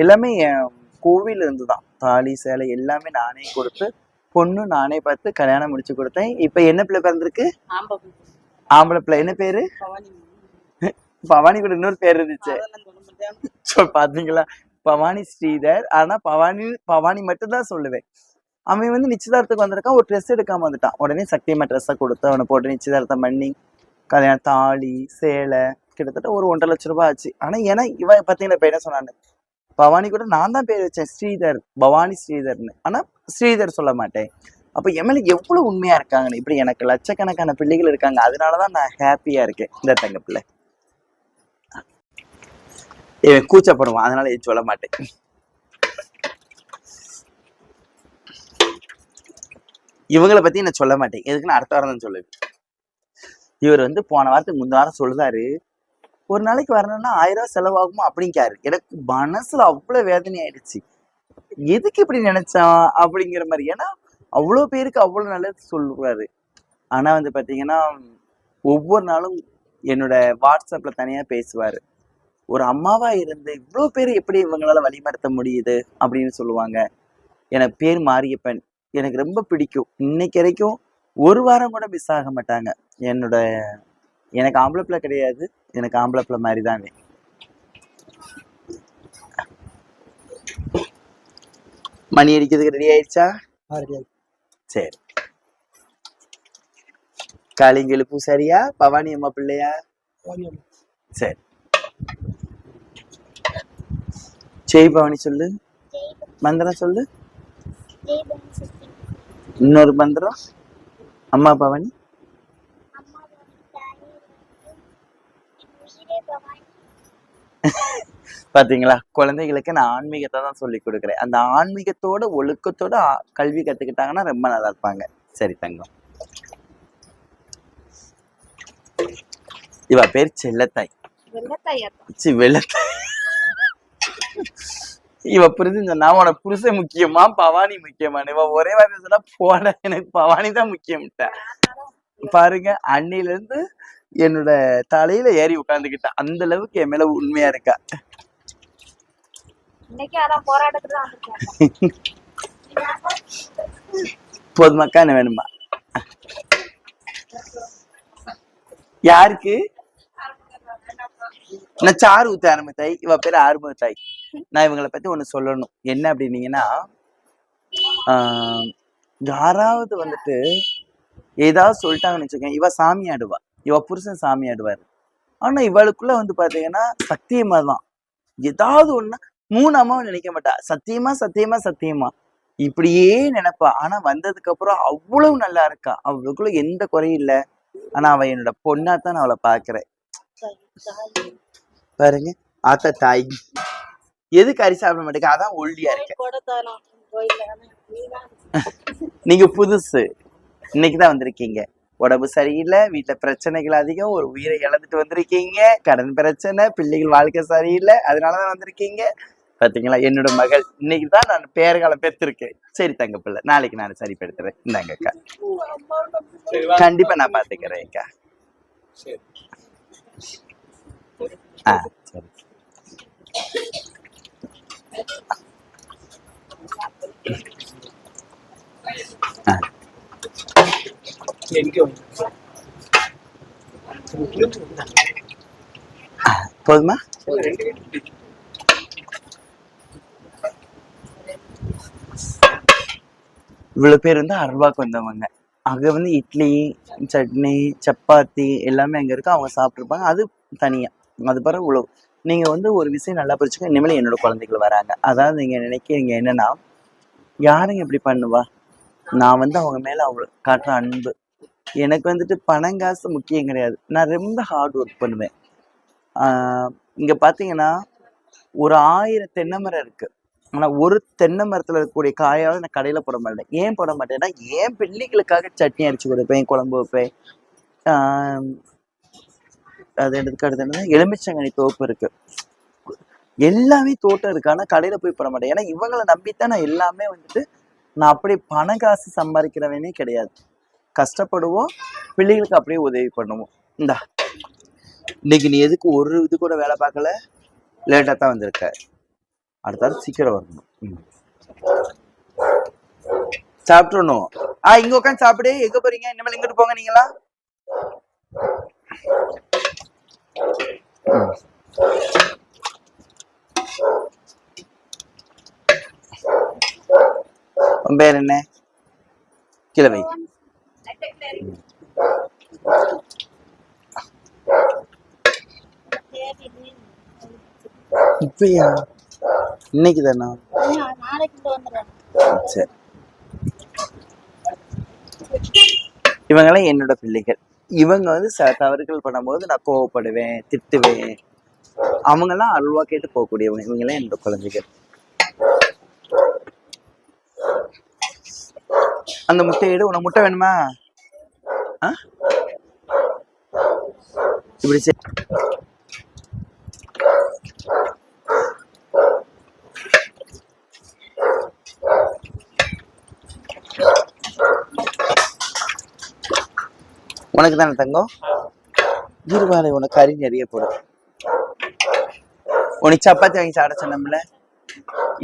எல்லாமே என் கோவில் இருந்து தான். தாலி சேலை எல்லாமே நானே கொடுத்து பொண்ணு நானே பார்த்து கல்யாணம் முடிச்சு கொடுத்தேன். இப்ப என்ன பிள்ளை பிறந்திருக்கு? ஆம்பளை பிள்ளை என்ன பேரு? பவானி கூட இன்னொரு பேர் இருந்துச்சு பாத்தீங்களா? பவானி ஸ்ரீதர். ஆனா பவானி மட்டும் தான் சொல்லுவேன். அவன் வந்து நிச்சயதார்த்தத்துக்கு வந்திருக்கான், ஒரு ட்ரெஸ் எடுக்காம வந்துட்டான். உடனே சத்தியமா ட்ரெஸ்ஸை கொடுத்து அவனை போட்டு நிச்சயதார்த்தம் பண்ணி கல்யாணம் தாலி சேலை கிட்டத்தட்ட ஒரு 1.5 லட்சம் ரூபாய் ஆச்சு. ஆனா ஏன்னா இவன் பாத்தீங்கன்னா இப்ப என்ன சொன்னான்னு, பவானி கூட நான் தான் பேர் வச்சேன் ஸ்ரீதர், பவானி ஸ்ரீதர்னு. ஆனா ஸ்ரீதர் சொல்ல மாட்டேன். அப்ப எம்எல்ஏ எவ்வளவு உண்மையா இருக்காங்கன்னு. இப்படி எனக்கு லட்சக்கணக்கான பிள்ளைகள் இருக்காங்க, அதனாலதான் நான் ஹாப்பியா இருக்கேன். இந்த தங்க பிள்ளை கூச்சப்படுவான், அதனால எதுவும் சொல்ல மாட்டேன். இவங்களை பத்தி நான் சொல்ல மாட்டேன், எதுக்குன்னு அடுத்த வாரம் தான் சொல்லுவேன். இவர் வந்து போன வாரத்துக்கு முந்த வாரம் சொல்லுதாரு, ஒரு நாளைக்கு வரணும்னா 1000 ரூபாய் செலவாகுமா அப்படிங்காரு. எனக்கு மனசுல அவ்வளவு வேதனை ஆயிடுச்சு. எதுக்கு இப்படி நினைச்சான் அப்படிங்கிற மாதிரி. ஏன்னா அவ்வளவு பேருக்கு அவ்வளவு நல்லது சொல்லுவாரு. ஆனா வந்து பாத்தீங்கன்னா ஒவ்வொரு நாளும் என்னோட வாட்ஸ்அப்ல தனியா பேசுவாரு. ஒரு அம்மாவா இருந்து இவ்வளவு பேர் எப்படி இவங்களால வழிமறுத்த முடியுது அப்படின்னு சொல்லுவாங்க. எனக்கு பேர் மாரியப்பன், எனக்கு ரொம்ப பிடிக்கும். இன்னைக்கு வரைக்கும் ஒரு வாரம் கூட மிஸ் ஆக மாட்டாங்க. எனக்கு ஆம்பளை பிள்ளை கிடையாது, எனக்கு ஆம்பளை பிள்ளை மாதிரி தாங்க. மணி அடிக்கிறதுக்கு ரெடி ஆயிடுச்சா? சரி. காளிங்கெழுப்பு சரியா? பவானி அம்மா பிள்ளையா? சரி. ஜெய் பவானி சொல்லு, மந்திரம் சொல்லு. இன்னொரு மந்திரம். அம்மா பவானி. பாத்தீங்களா, குழந்தைகளுக்கு நான் ஆன்மீகத்தை தான் சொல்லி கொடுக்குறேன். அந்த ஆன்மீகத்தோட ஒழுக்கத்தோட கல்வி கத்துக்கிட்டாங்கன்னா ரொம்ப நல்லா இருப்பாங்க. சரி தங்கம். இவ பேர் செல்லத்தாய். வெள்ளத்தாய். இவ புரிஞ்சு சொன்னா உனக்கு புருஷன் முக்கியமா பவானி முக்கியமானு. இவ ஒரே வார்த்தை சொன்னா போட எனக்கு பவானி தான் முக்கியம்ட்ட. பாருங்க, அன்னில இருந்து என்னோட தலையில ஏறி உட்கார்ந்துக்கிட்டா. அந்த அளவுக்கு என் மேல உண்மையா இருக்கா. போதுமாக்கா, என்ன வேணுமா? யாருக்கு? நான் சாரு ஊத்த ஆரம்பித்தாய். இவ பேரு ஆறுமுகத்தாய். நான் இவங்களை பத்தி ஒண்ணு சொல்லணும். என்ன அப்படின்னீங்கன்னா, யாராவது வந்துட்டு ஏதாவது சொல்லிட்டாங்கன்னு வச்சுக்கோங்க, இவ சாமி ஆடுவா, இவ புருஷன் சாமி ஆடுவாரு. ஆனா இவளுக்குள்ள வந்து பாத்தீங்கன்னா சத்தியமா தான். ஏதாவது ஒண்ணு 3 அம்மாவும் நினைக்க மாட்டா. சத்தியமா சத்தியமா சத்தியமா இப்படியே நினைப்பா. ஆனா வந்ததுக்கு அப்புறம் அவ்வளவு நல்லா இருக்கா. அவளுக்குள்ள எந்த குறையும் இல்லை. ஆனா அவ என்னோட பொண்ணாத்தான் நான் அவளை பாக்குறேன். பாருங்க, ஆத்தா தாய் எதுக்கு அரிசி சாப்பிட மாட்டேங்க? அதான் ஒல்லியா இருக்க. நீங்க புதுசு, இன்னைக்குதான் வந்திருக்கீங்க. உடம்பு சரியில்லை, வீட்டுல பிரச்சனைகள் அதிகம், ஒரு உயிரை இழந்துட்டு வந்திருக்கீங்க, கடன் பிரச்சனை, பிள்ளைகள் வாழ்க்கை சரியில்லை, அதனாலதான் வந்திருக்கீங்க. பாத்தீங்களா, என்னோட மகள் இன்னைக்குதான் நான் பேறுகாலம் பெற்றிருக்கேன். சரி தங்க பிள்ளை, நாளைக்கு நான் சரிப்படுத்துறேன். இந்தாங்க அக்கா, கண்டிப்பா நான் பாத்துக்கிறேன் அக்கா. சரி. போதுமா? இவ்வளவு பேர் வந்து 6 ரூபாய்க்கு வந்தவங்க. அங்க வந்து இட்லி, சட்னி, சப்பாத்தி எல்லாமே அங்க இருக்கு. அவங்க சாப்பிட்டுருப்பாங்க, அது தனியா. அது பிறகு உழவு. நீங்க வந்து ஒரு விஷயம் நல்லா புரிச்சுக்க, இனிமேல் என்னோட குழந்தைகள் வராங்க. அதாவது நீங்க நினைக்கிறீங்க என்னன்னா, யாருங்க இப்படி பண்ணுவா? நான் வந்து அவங்க மேல அவ்வளவு காட்டுற அன்பு. எனக்கு வந்துட்டு பணம் காசு முக்கியம் கிடையாது. நான் ரொம்ப ஹார்ட் ஒர்க் பண்ணுவேன். இங்க பாத்தீங்கன்னா ஒரு 1000 தென்னை மரம் இருக்கு. ஆனா ஒரு தென்னை மரத்துல இருக்கக்கூடிய காயாவது நான் கடையில போட மாட்டேன். ஏன் போட மாட்டேன்னா, ஏன் பிள்ளைகளுக்காக சட்னி அரைச்சு கொடுப்பேன், குழம்பு வைப்பேன். அது எடுத்துக்காட்டு எலுமிச்சங்கனி தோப்பு இருக்கு, எல்லாமே தோட்டம் இருக்கு. ஆனா கடையில போய் போட மாட்டேன். ஏன்னா இவங்களை நம்பித்தான் நான் எல்லாமே வந்துட்டு. நான் அப்படியே பண காசு சம்பாதிக்கிறவனே கிடையாது. கஷ்டப்படுவோம், பிள்ளைகளுக்கு அப்படியே உதவி பண்ணுவோம். இந்தா, இன்னைக்கு நீ எதுக்கு ஒரு இது கூட வேலை பார்க்கல? லேட்டா தான் வந்திருக்க. அடுத்தாலும் சீக்கிரம் வரணும். சாப்பிட்டுணும். இங்க உட்காந்து சாப்பிடு. எங்க போறீங்க? இனிமேல் இங்கிட்டு போங்க நீங்களா. உன் பேர் என்ன? கிழவை. இப்பயா? இன்னைக்கு தானா? சரி. இவங்கெல்லாம் என்னோட பிள்ளைகள். இவங்க வந்து சில தவறுகள் பண்ணும்போது நான் கோவப்படுவேன், திட்டுவேன். அவங்கெல்லாம் அல்வா கேட்டு போகக்கூடியவங்க. இவங்கெல்லாம் என்னோட குழந்தைகள். அந்த முட்டை எடு. உனக்கு முட்டை வேணுமா? இப்படி உனக்கு தானே தங்கம்? இருவாலை உனக்கு கறி நிறைய போடும். உனக்கு சப்பாத்தி வாங்கி சாப்பிட சொன்னோம்ல.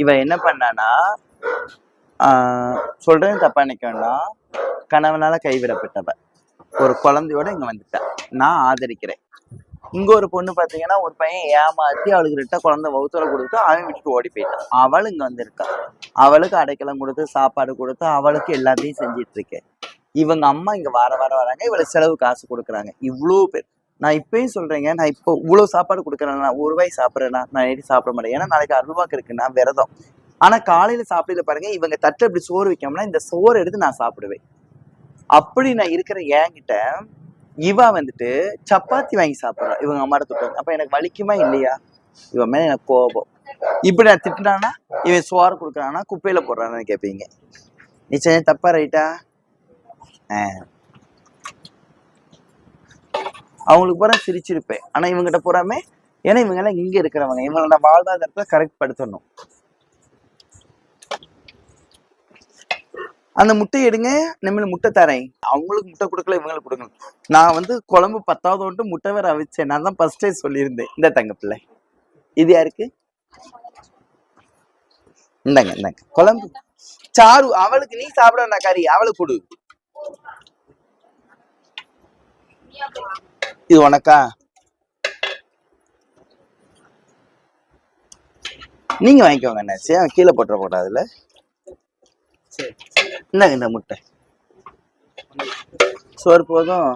இவன் என்ன பண்ணானா, சொல்றேன் தப்பா நினைக்க வேண்டாம், கணவனால கைவிடப்பட்டவ ஒரு குழந்தையோட இங்க வந்துட்டான். நான் ஆதரிக்கிறேன். இங்க ஒரு பொண்ணு பாத்தீங்கன்னா, ஒரு பையன் ஏமாத்தி அவளுக்கு 2 குழந்தை வவுத்தோட கொடுத்து அவன் விட்டுட்டு ஓடி போயிட்டான். அவள் இங்க வந்திருக்கா. அவளுக்கு அடைக்கலம் கொடுத்து சாப்பாடு கொடுத்து அவளுக்கு எல்லாத்தையும் செஞ்சிட்டு இருக்கேன். இவங்க அம்மா இங்க வார வராங்க. இவளுக்கு செலவு காசு கொடுக்குறாங்க. இவ்வளோ பேர். நான் இப்பயும் சொல்றேங்க, நான் இப்போ இவ்வளவு சாப்பாடு கொடுக்குறேன்னா, ஒரு ரூபாய் சாப்பிட்றேன்னா நான் எடி சாப்பிட மாட்டேன். ஏன்னா நாளைக்கு அருள்வாக்கு இருக்குன்னா விரதம். ஆனா காலையில சாப்பிடல பாருங்க, இவங்க தட்டை இப்படி சோறு வைக்கோம்னா இந்த சோறு எடுத்து நான் சாப்பிடுவேன். அப்படி நான் இருக்கிற என்கிட்ட இவ வந்துட்டு சப்பாத்தி வாங்கி சாப்பிட்றான். இவங்க அம்மாட்ட திட்டுவாங்க. அப்ப எனக்கு வலிக்குமா இல்லையா? இவன் மேல எனக்கு கோபம். இப்படி நான் திட்டினானா, இவன் சோறு கொடுக்குறான்னா குப்பையில போடுறான்னு கேட்பீங்க. நிச்சயம் தப்பா ரைட்டா? அவங்களுக்கு பூரா சிரிச்சிருப்பேன். ஆனா இவங்கிட்ட பூராமே, ஏன்னா இவங்க எல்லாம் இங்க இருக்கிறவங்க, இவங்களோட வாழ்வாதாரத்துல கரெக்ட் படுத்தணும். அந்த முட்டை எடுங்க, நம்மள முட்டை தரேன். அவங்களுக்கு முட்டை கொடுக்கல, இவங்களுக்கு கொடுக்கணும். நான் வந்து குழம்பு 10வது வந்துட்டு முட்டை வேற அவிச்சேன். நான் தான் ஃபர்ஸ்டே சொல்லியிருந்தேன். இந்த தங்க பிள்ளை இது யாருக்கு? இந்தாங்க இந்தாங்க குழம்பு சாரு. அவளுக்கு நீ சாப்பிட கறி அவளுக்கு கொடு. இது உனக்கா? நீங்க வாங்கிக்கோங்க. என்னாச்சு? கீழே போட்டுற போட்டாதுல. இந்தாங்க இந்த முட்டை சோறு போதும்.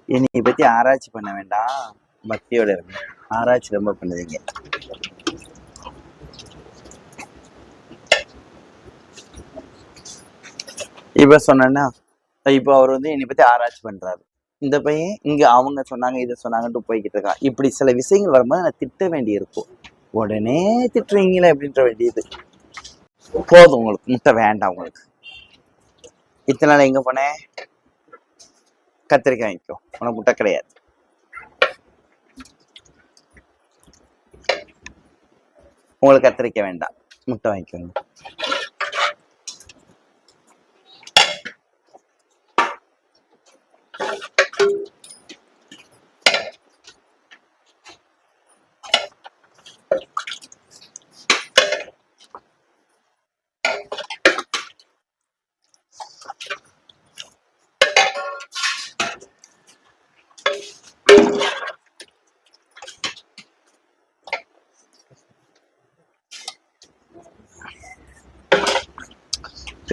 என்னை பத்தி ஆராய்ச்சி பண்ண வேண்டாம், பக்தியோட இருக்கு. ஆராய்ச்சி ரொம்ப பண்ணுவீங்க. இப்ப சொன்னா, இப்போ அவர் வந்து என்னை பத்தி ஆராய்ச்சி பண்றாரு. இந்த பையன் இங்க அவங்க சொன்னாங்க இதை சொன்னாங்கன்ட்டு போய்கிட்டு இருக்கான். இப்படி சில விஷயங்கள் வரும்போது நான் திட்ட வேண்டி இருக்கும். உடனே திட்டுவீங்களே அப்படின்ற வேண்டியது போதும். உங்களுக்கு முட்டை வேண்டாம். உங்களுக்கு இத்தனை நாள் எங்க போனேன்? கத்திரிக்காய் வாங்கிக்கோ. உனக்கு முட்டை கிடையாது. உங்களுக்கு கத்திரிக்காய் வேண்டாம், முட்டை வாங்கிக்கோங்க.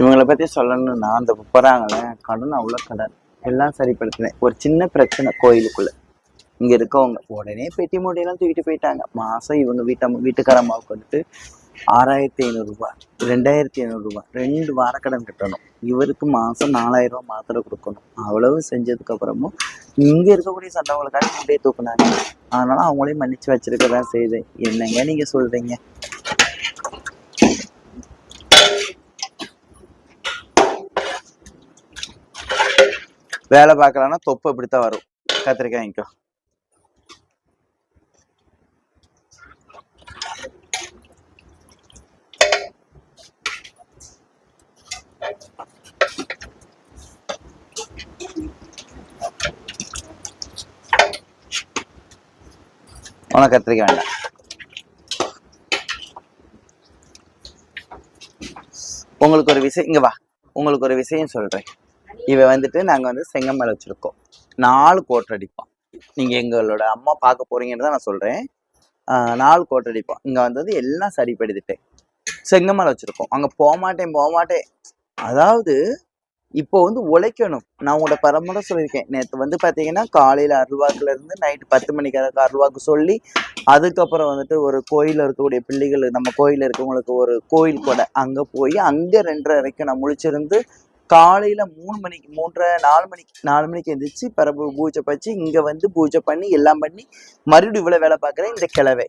இவங்களை பத்தி சொல்லணும்னா, அந்த போறாங்களே கடன், அவ்வளவு கடன் எல்லாம் சரிப்படுத்தினேன். ஒரு சின்ன பிரச்சனை கோயிலுக்குள்ள, இங்க இருக்கவங்க உடனே பெட்டி மூட்டையெல்லாம் தூக்கிட்டு போயிட்டாங்க. மாசம் இவங்க வீட்டுக்காரம்மாவுக்கு வந்துட்டு 6500 ரூபாய், 2500 ரூபாய் 2 வாரக்கடன் கட்டணும். இவருக்கு மாசம் 4000 ரூபாய் மாத்திரை கொடுக்கணும். அவ்வளவு செஞ்சதுக்கு அப்புறமும் இங்க இருக்கக்கூடிய சண்டவங்களுக்காக மூட்டையை தூக்குனாங்க. அதனால அவங்களையும் மன்னிச்சு வச்சிருக்கதான் செய்யுது. என்னங்க நீங்க சொல்றீங்க? வேலை பார்க்கலான்னா தொப்பு இப்படித்தான் வரும். கத்திரிக்காய் வாங்கிக்கோ. உனக்கு கத்திரிக்காய் வேண்டாம். உங்களுக்கு ஒரு விஷயம், இங்க வா, உங்களுக்கு ஒரு விஷயம் சொல்றேன். இவ வந்துட்டு நாங்க வந்து செங்கமலை வச்சிருக்கோம். 4 கோட்டை அடிப்பான். நீங்க எங்களோட அம்மா பார்க்க போறீங்கன்னு தான் நான் சொல்றேன். 4 கோட்டை அடிப்பான். இங்க வந்தது எல்லாம் சரிப்படுத்திட்டேன். செங்கமலை வச்சிருக்கோம். அங்க போமாட்டேன். அதாவது இப்போ வந்து உழைக்கணும். நான் உங்களோட பரமுறை சொல்லியிருக்கேன். நேற்று வந்து பார்த்தீங்கன்னா காலையில் அருள்வாக்குல இருந்து நைட்டு 10 மணிக்கு அருள்வாக்கு சொல்லி அதுக்கப்புறம் வந்துட்டு ஒரு கோயிலில் இருக்கக்கூடிய பிள்ளைகள் நம்ம கோயிலில் இருக்கவங்களுக்கு ஒரு கோயில் கூட அங்கே போய் அங்கே 2:30 வரைக்கும் நான் முழிச்சிருந்து காலையில் 3 மணிக்கு 3:30 4 மணிக்கு எந்திரிச்சு பிரபு பூஜை பச்சு இங்கே வந்து பூஜை பண்ணி எல்லாம் பண்ணி மறுபடியும் இவ்வளோ வேலை பார்க்குறேன். இந்த கிழவை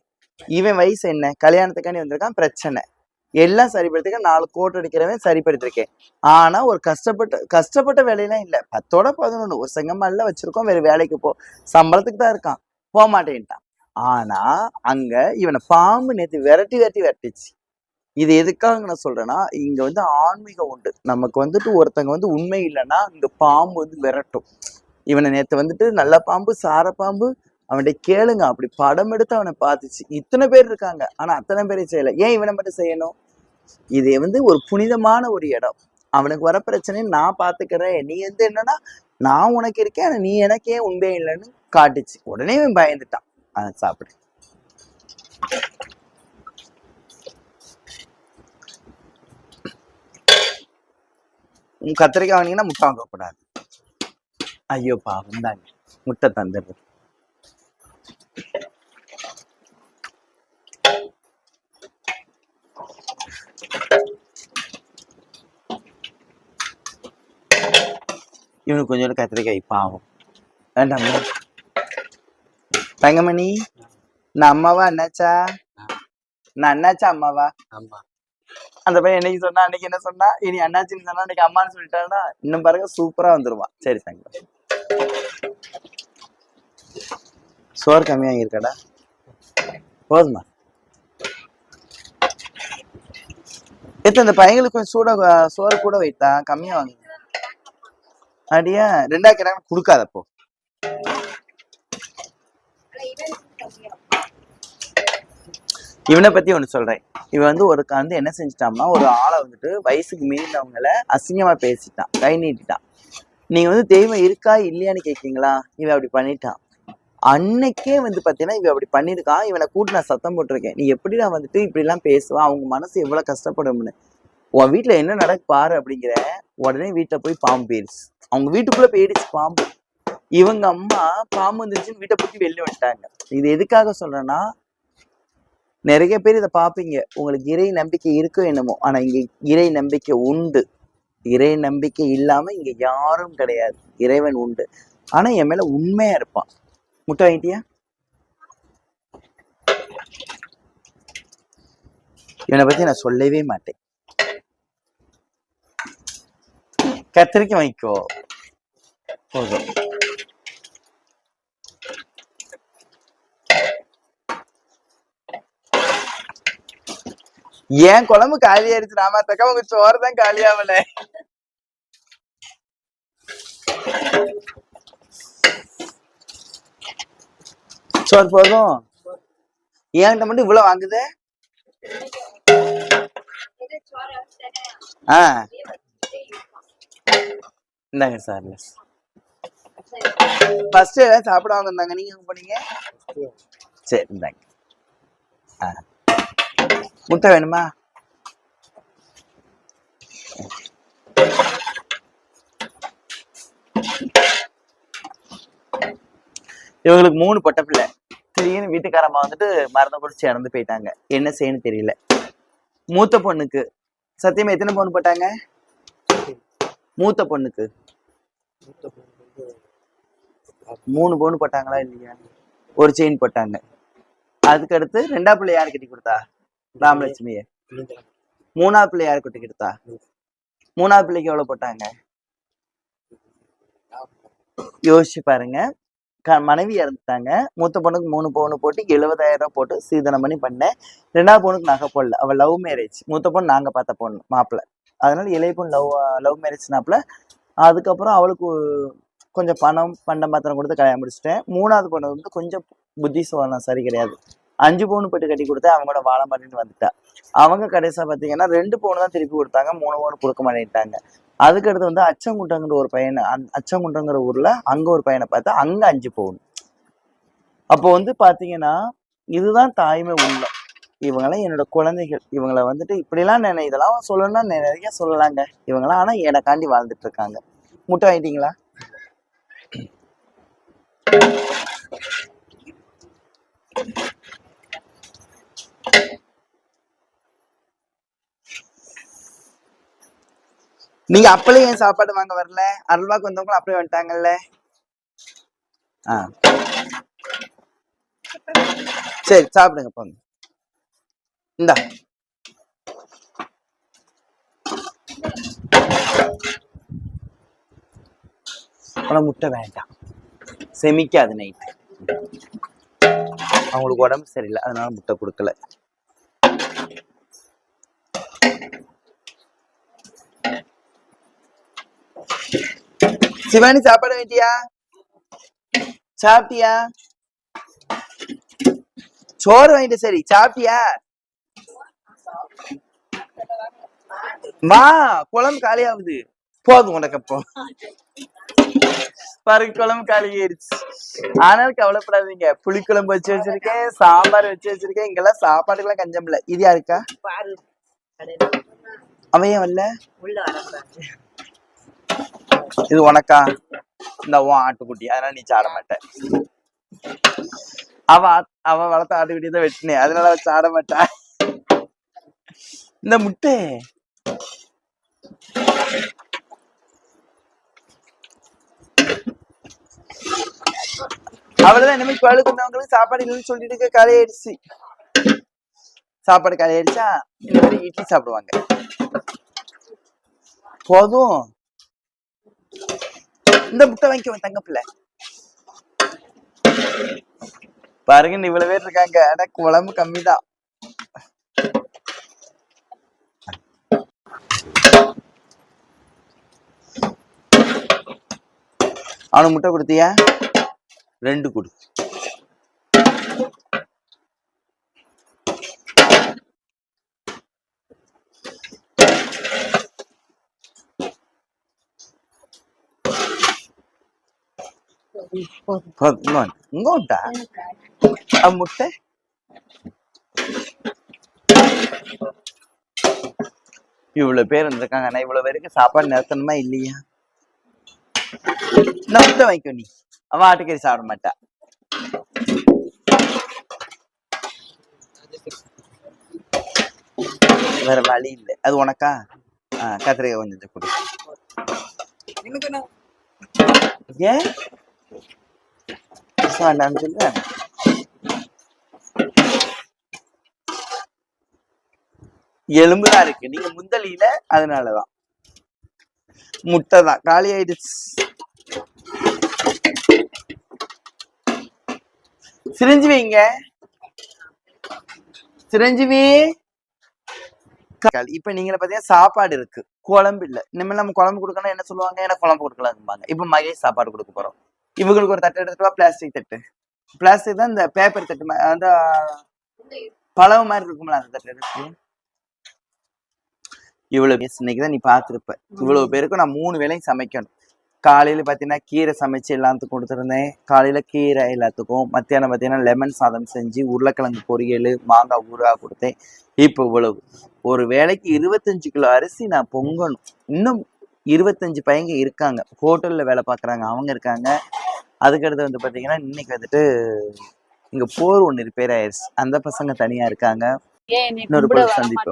இவன் வயசு என்ன கல்யாணத்துக்காண்டி வந்திருக்கான். பிரச்சனை எல்லாம் சரிப்படுத்திருக்கேன். 4 கோட்டை அடிக்கிறவன் சரிப்படுத்திருக்கேன். ஆனா ஒரு கஷ்டப்பட்ட வேலையெல்லாம் இல்லை. 10ஓட 11 ஒரு செங்கமல்ல வச்சிருக்கோம். வேற வேலைக்கு சம்பளத்துக்கு தான் இருக்கான். போக மாட்டேன்ட்டான். ஆனா அங்க இவனை பாம்பு நேற்று விரட்டிச்சு. இது எதுக்காக நான் சொல்றேன்னா இங்க வந்து ஆன்மீகம் உண்டு. நமக்கு வந்துட்டு ஒருத்தங்க வந்து உண்மை இல்லைன்னா இந்த பாம்பு வந்து விரட்டும். இவனை நேற்று வந்துட்டு நல்ல பாம்பு சார பாம்பு அவன்கிட்ட கேளுங்க. அப்படி படம் எடுத்து அவனை பார்த்துச்சு. இத்தனை பேர் இருக்காங்க ஆனா அத்தனை பேரையும் செய்யலை. ஏன் இவனை மட்டும் செய்யணும்? இது வந்து ஒரு புனிதமான ஒரு இடம். அவனுக்கு வர பிரச்சனையை நான் பாத்துக்கிறேன். நீ வந்து என்னன்னா நான் உனக்கு இருக்கேன் ஆனா நீ எனக்கே உண்மையே இல்லைன்னு காட்டுச்சு. உடனே அவன் பயந்துட்டான். அதை சாப்பிடு. கத்திரிக்காய் வாங்கினீங்கன்னா முட்டை வாங்கக்கூடாது. ஐயோ பாவம் தாங்க. முட்டை தந்துடுறது. இவனுக்கு கொஞ்சோண்டு கத்திரிக்காய் பாவம் வேண்டாம். தங்கமணி நான் அம்மாவா அண்ணாச்சா? நான் அண்ணாச்சா அம்மாவா? அந்த பையன் என்னைக்கு சொன்னா அன்னைக்கு என்ன சொன்னா இனி அண்ணாச்சின்னு சொன்னா அன்னைக்கு அம்மான்னு சொல்லிட்டாருன்னா இன்னும் பாருங்க சூப்பரா வந்துருவான். சரி தங்க சோறு கம்மியாக இருக்கடா போதுமா? இந்த பையங்களுக்கு கொஞ்சம் சோறு கூட வைத்தா கம்மியா வாங்க. அப்படியா 2 கேட்டாங்க கொடுக்காதப்போ. இவனை பத்தி ஒண்ணு சொல்றேன். இவன் வந்து வந்து என்ன செஞ்சிட்டான்னா ஒரு ஆளை வந்துட்டு வயசுக்கு மீறினவங்களை அசிங்கமா பேசிட்டான். கை நீட்டிட்டான். நீங்க வந்து தெய்வம் இருக்கா இல்லையான்னு கேட்கீங்களா? இவன் அப்படி பண்ணிட்டான். அன்னைக்கே வந்து பாத்தீங்கன்னா இவன் அப்படி பண்ணிருக்கான். இவனை கூட்டு நான் சத்தம் போட்டிருக்கேன். நீ எப்படிடா வந்துட்டு இப்படி எல்லாம் பேசுவான்? அவங்க மனசு எவ்வளவு கஷ்டப்படும்னு. உன் வீட்டுல என்ன நடக்கு பாரு அப்படிங்கிற. உடனே வீட்டுல போய் பாம்பு போயிடுச்சு. அவங்க வீட்டுக்குள்ள போயிடுச்சு பாம்பு. இவங்க அம்மா பாம்பு வந்துருச்சுன்னு வீட்டை பத்தி வெளில வந்துட்டாங்க. இது எதுக்காக சொல்றேன்னா நிறைய பேர் இதை பாப்பீங்க. உங்களுக்கு இறை நம்பிக்கை இருக்கோ என்னமோ. ஆனா இங்க இறை நம்பிக்கை உண்டு. இறை நம்பிக்கை இல்லாம இங்க யாரும் கிடையாது. இறைவன் உண்டு. ஆனா என் மேல உண்மையா இருப்பான். முட்டை வாங்கிட்டியா? இவனை பத்தி நான் சொல்லவே மாட்டேன். கத்திரிக்காய் வாங்கிக்கோ போதும். ஏன் குழம்பு காலியாயிருச்சு ராமாத்தக்கா? உங்க சோறு தான் காலியாவல. சோறு போதும். ஏன்கிட்ட மட்டும் இவ்வளவு வாங்குது? இந்தாங்க சார். ஃபர்ஸ்ட் சாப்பிட வாங்க இருந்தாங்க. நீங்க எங்க போனீங்க? சரி இந்தாங்க. முட்டை வேணுமா? இவங்களுக்கு 3 பொட்ட பிள்ளை. திடீர்னு வீட்டுக்காரம்மா வந்துட்டு மருந்து குடிச்சு இறந்து போயிட்டாங்க. என்ன செய்யணும்னு தெரியல. மூத்த பொண்ணுக்கு சத்தியமா எத்தனை பவுன் போட்டாங்க? மூத்த பொண்ணுக்கு 3 பவுன் போட்டாங்களா இல்லையா? ஒரு செயின் போட்டாங்க. அதுக்கு அடுத்து 2ஆவது பிள்ளை யாரு கட்டி கொடுத்தா? ராமலட்சுமிய. 3ஆவது பிள்ளை யாரு கட்டி கொடுத்தா? 3ஆவது பிள்ளைக்கு எவ்வளவு போட்டாங்க? யோசிச்சு பாருங்க. மனைவி இறந்துட்டாங்க. மூத்த பொண்ணுக்கு 3 பவுன் போட்டு 70,000 போட்டு சீதனம் பண்ணி பண்ணேன். 2ஆவது பொண்ணுக்கு நகை போடல. அவள் லவ் மேரேஜ். மூத்த பொண்ணு நாங்க பார்த்த பொண்ணு மாப்பிள்ள. அதனால இளைய பொண்ணு லவ் மேரேஜ்னாப்புல. அதுக்கப்புறம் அவளுக்கு கொஞ்சம் பணம் பண்டம் பாத்திரம் கொடுத்து கல்யாணம் முடிச்சிட்டேன். 3ஆவது பொண்ணு வந்து கொஞ்சம் புத்தி சோழனம் சரி கிடையாது. 5 பவுன் போட்டு கட்டி கொடுத்தா அவங்களோட வாழ மாட்டேன்னு வந்துட்டா. அவங்க கடைசியா பாத்தீங்கன்னா 2 பவுன் தான் திருப்பி கொடுத்தாங்க, 3 பவுன் கொடுக்க மாட்டேன்ட்டாங்க. அதுக்கடுத்து வந்து அச்சங்குண்டங்கிற ஒரு பையனை, அச்சங்குண்டங்கிற ஊர்ல அங்க ஒரு பையனை பார்த்தா அங்க 5 பவுன். அப்போ வந்து பாத்தீங்கன்னா இதுதான் தாய்மை உள்ளம். இவங்கெல்லாம் என்னோட குழந்தைகள். இவங்களை வந்துட்டு இப்படிலாம் இதெல்லாம் சொல்லணும்னா நிறைய சொல்லலாங்க. இவங்கெல்லாம் ஆனா எனக்காண்டி வாழ்ந்துட்டு இருக்காங்க. முட்டை வாங்கிட்டீங்களா? நீங்க அப்பளே ஏன் சாப்பாடு வாங்க வரல? அருள்வாக்கு வந்தவங்களும் அப்படியே வந்துட்டாங்கல்ல. சரி சாப்பிடுங்க போங்க. இந்தா முட்டை வேண்டாம், செமிக்காது நைட்டு. அவங்களுக்கு உடம்பு சரியில்லை, அதனால முட்டை கொடுக்கல. சிவானி சாப்பாடு வேண்டியா? சாப்பிட்டியா? சோறு வாங்கிட்டு. சரி சாப்பிட்டியா? மா குழம்பு காலியாகுது, போதும் உனக்கப்போ. பாருங்க குழம்பு காலி ஆயிடுச்சு. ஆனால் கவலைப்படாதீங்க, புளிக்குழம்பு வச்சு வச்சிருக்கேன், சாம்பார் வச்சு வச்சிருக்கேன். இங்கெல்லாம் சாப்பாட்டுக்கெல்லாம் கஞ்சம் இல்ல. இது யாருக்கா? அவைய வரல. இது உனக்கா? இந்த ஆட்டுக்குட்டி, அதனால நீ சாட மாட்ட. அவ வளர்த்த ஆட்டுக்குட்டி தான் வெட்டினேன், அதனால அவ சாட மாட்டா. இந்த முட்டை அவ்வளவுதான். இனிமே கோயிலுக்கு வந்தவங்களுக்கு சாப்பாடு இல்லைன்னு சொல்லிட்டு காலி ஆயிடுச்சு. சாப்பாடு காலி ஆயிடுச்சா? இந்த மாதிரி இட்லி சாப்பிடுவாங்க. போதும். இந்த முட்டை வாங்கிக்குவேன் தங்க பிள்ளை. பாருங்க இவ்வளவு பேர் இருக்காங்க, ஆனா குழம்பு கம்மிதான். அவனுக்கு முட்டை கொடுத்தியா? 2 கொடு. இங்கோட்டா முட்டை. இவ்வளவு பேர் இருந்திருக்காங்க, ஆனா இவ்வளவு பேருக்கு சாப்பாடு நிறுத்தணுமா இல்லையா? இந்த முட்டை வாங்கிக்கோ நீ. அவன் ஆட்டுக்கறி சாப்பிட மாட்டா. வேற வழி இல்லை. அது உனக்கா? கத்திரிக்காய் கொஞ்சம் கொடு. ஏன் வேண்டாம்னு சொல்ல? எலும்புதான் இருக்கு, நீங்க முந்தலியில, அதனாலதான். முட்டை தான் காலி ஆயிடுச்சு. சிரஞ்சீவிங்க, சிரஞ்சீவி. இப்ப நீங்க பாத்தீங்கன்னா சாப்பாடு இருக்கு, குழம்பு இல்ல. இனிமேல் நம்ம குழம்பு கொடுக்கணும், என்ன சொல்லுவாங்க? எனக்கு குழம்பு கொடுக்கலாம்பாங்க. இப்ப மகேஷ் சாப்பாடு கொடுக்க போறோம். இவங்களுக்கு ஒரு தட்டு எடுத்துட்டு வா, பிளாஸ்டிக் தட்டு. பிளாஸ்டிக் தான் இந்த பேப்பர் தட்டு, அந்த பழவு மாதிரி இருக்கும்ல, அந்த தட்டு எடுத்து. இவ்வளவு இன்னைக்குதான் நீ பாத்துருப்ப. இவ்வளவு பேருக்கும் நான் 3 வேளையும் சமைக்கணும். காலையில பாத்தீங்கன்னா கீரை சமைச்சு எல்லாத்துக்கும் கொடுத்துருந்தேன். காலையில கீரை எல்லாத்துக்கும். மத்தியானம் பாத்தீங்கன்னா லெமன் சாதம் செஞ்சு உருளைக்கிழங்கு பொரியல், மாங்காய் ஊறுகாய் கொடுத்தேன். இப்ப இவ்வளவு. ஒரு வேளைக்கு 25 கிலோ அரிசி நான் பொங்கணும். இன்னும் 25 பையங்க இருக்காங்க, ஹோட்டல்ல வேலை பாக்குறாங்க, அவங்க இருக்காங்க. அதுக்கடுத்து வந்து பாத்தீங்கன்னா இன்னைக்கு வந்துட்டு இங்க போர் ஒண்ணு ரிப்பேர் ஆயிடுச்சு, அந்த பசங்க தனியா இருக்காங்க. இன்னொரு சந்திப்போம்.